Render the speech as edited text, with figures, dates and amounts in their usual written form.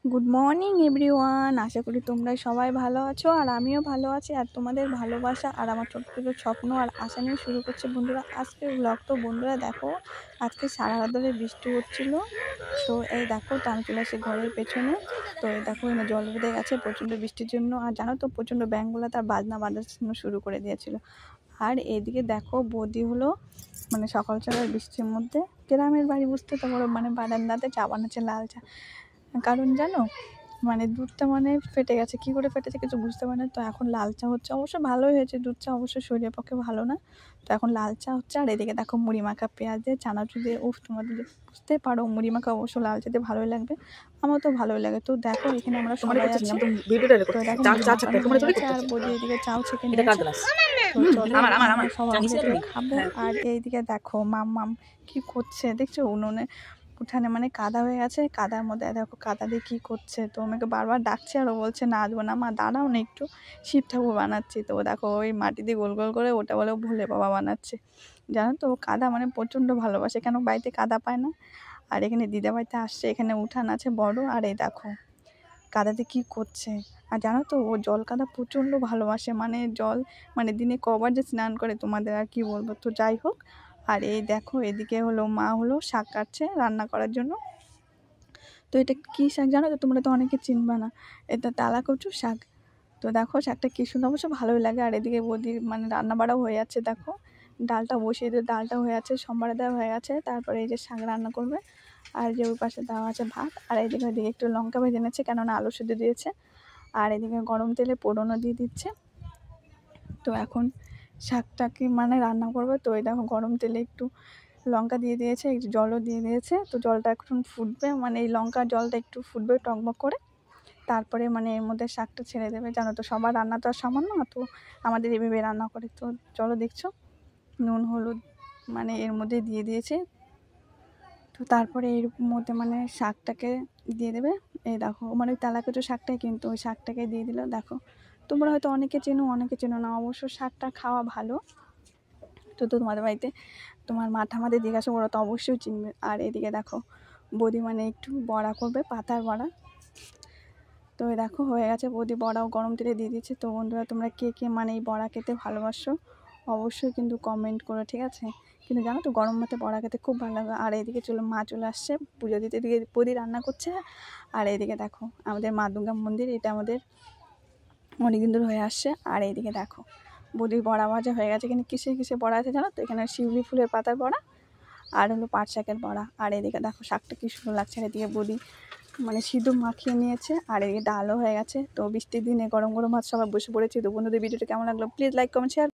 Good morning everyone, আশা করি তোমরা সবাই ভালো আছো আর আমিও ভালো আছি। আর তোমাদের ভালোবাসা আর আমার ছোট ছোটো স্বপ্ন আর আশা নিয়ে শুরু করছে বন্ধুরা আজকের ব্লগ। তো বন্ধুরা দেখো, আজকে সারা রাত ধরে বৃষ্টি হচ্ছিলো। তো এই দেখো, তো আমি চলে আসি ঘরের পেছনে। তো এই দেখো, এখানে জল বেঁধে গেছে প্রচণ্ড বৃষ্টির জন্য। আর জানো তো, প্রচণ্ড ব্যাঙগুলো তার বাজনা বাজানো শুরু করে দিয়েছিল। আর এইদিকে দেখো, বৌদি হলো মানে সকাল সকাল বৃষ্টির মধ্যে, গ্রামের বাড়ি বুঝতে তো বড়, মানে বারান্দাতে চা বানাচ্ছে, লাল চা। কারণ জানো, মানে দুধটা মানে ফেটে গেছে, কী করে ফেটেছে কিছু বুঝতে পারি না। তো এখন লাল চা হচ্ছে, অবশ্য ভালোই হয়েছে, দুধ চা অবশ্য শরীরের পক্ষে ভালো না। তো এখন লাল চা হচ্ছে। আর এদিকে দেখো, মুড়ি মাখা পেঁয়াজ দিয়ে চানাচুর দিয়ে, তোমাদের বুঝতে পারো, মুড়ি মাখা অবশ্য লাল চা দিয়ে ভালোই লাগবে, আমার তো ভালোই লাগে। তো দেখো, এখানে আমরা সবাই আছি। তো দেখো, আর বৌদি এদিকে চাও ছেঁকে নিয়েছে। তো চলো সবাই মিলে খাবো। আর এইদিকে দেখো, মাম কি করছে দেখছো, উঠানে মানে কাদা হয়ে গেছে, কাদার মধ্যে দেখো কাদা দিয়ে কী করছে। তো আমাকে বারবার ডাকছে আর ও বলছে না আসবো না, মা দাঁড়াও না একটু, শিব ঠাকুর বানাচ্ছি। তো দেখো, ওই মাটি দিয়ে গোল গোল করে ওটা বলে ভোলে বাবা বানাচ্ছে। জানো তো, কাদা মানে প্রচণ্ড ভালোবাসে, কেন বাড়িতে কাদা পায় না। আর এখানে দিদা বাড়িতে আসছে, এখানে উঠান আছে বড়। আর এই দেখো কাদাতে কী করছে। আর জানো তো, ও জল কাদা প্রচণ্ড ভালোবাসে, মানে জল মানে দিনে কবার যে স্নান করে তোমাদের আর কি বলবো। তো যাই হোক, আর এই দেখো এদিকে হলো মা হলো শাক কাটছে রান্না করার জন্য। তো এটা কী শাক জানো তো, তোমরা তো অনেকে চিনবা না, এটা টালা কচু শাক। তো দেখো শাকটা কী সুন্দর, অবশ্য ভালোই লাগে। আর এদিকে বৌদির মানে রান্না বাড়াও হয়ে যাচ্ছে, দেখো ডালটা বসিয়ে দিয়ে, ডালটা হয়ে আছে, সম্বারে দেওয়া হয়ে গেছে। তারপরে এই যে শাক রান্না করবে। আর যে ওই পাশে দেওয়া আছে ভাত। আর এইদিকে ওইদিকে একটু লঙ্কা ভেজে নিচ্ছে, কেননা আলু সিদ্ধ দিয়েছে। আর এদিকে গরম তেলে পোড়নও দিয়ে দিচ্ছে। তো এখন শাকটাকে মানে রান্না করবে। তো এই দেখো, গরম তেলে একটু লঙ্কা দিয়ে দিয়েছে, একটু জলও দিয়ে দিয়েছে। তো জলটা এখন ফুটবে, মানে এই লঙ্কার জলটা একটু ফুটবে টকবক করে, তারপরে মানে এর মধ্যে শাকটা ছেড়ে দেবে। জানো তো, সবার রান্না তো আর সমান না, তো আমাদের এভাবে রান্না করে। তো চলো দেখছো, নুন হলুদ মানে এর মধ্যে দিয়ে দিয়েছে। তো তারপরে এর মধ্যে মানে শাকটাকে দিয়ে দেবে। এই দেখো, মানে ওই তেলাকুচো শাকটাই, কিন্তু ওই শাকটাকে দিয়ে দিল। দেখো, তোমরা হয়তো অনেকে চেনো, অনেকে চেনো না, অবশ্য শাকটা খাওয়া ভালো। তো তোমাদের বাড়িতে তোমার মা ঠামাদের জিজ্ঞাসা করো, তো অবশ্যই চিনবে। আর এদিকে দেখো, বৌদি মানে একটু বড়া করবে, পাতার বড়া। তো এই দেখো হয়ে গেছে, বৌদি বড়াও গরম তেলে দিয়ে দিচ্ছে। তো বন্ধুরা, তোমরা কে কে মানে এই বড়া খেতে ভালোবাসো অবশ্যই কিন্তু কমেন্ট করো, ঠিক আছে। কিন্তু জানো তো, গরম ভাতে বড়া খেতে খুব ভালো লাগে। আর এইদিকে মা চলে আসছে পুজো দিতে, এদিকে বৌদি রান্না করছে। আর এইদিকে দেখো, আমাদের মা দুর্গা মন্দির, এটা আমাদের অনেকদিন ধরে হয়ে আসছে। আর এইদিকে দেখো, বৌদির বড়া ভাজা হয়ে গেছে। এখানে কিসের বড়া আছে জানো তো, এখানে শিউলি ফুলের পাতার বড়া আর হলো পাট শাকের বড়া। আর এদিকে দেখো শাকটা কী সুন্দর লাগছে। আর এদিকে বৌদি মানে সিঁদুর মাখিয়ে নিয়েছে। আর এদিকে ডালও হয়ে গেছে। তো বৃষ্টির দিনে গরম গরম ভাত সবাই বসে পড়েছি। তো বন্ধুদের ভিডিওটা কেমন লাগলো প্লিজ লাইক কমেন্ট শেয়ার।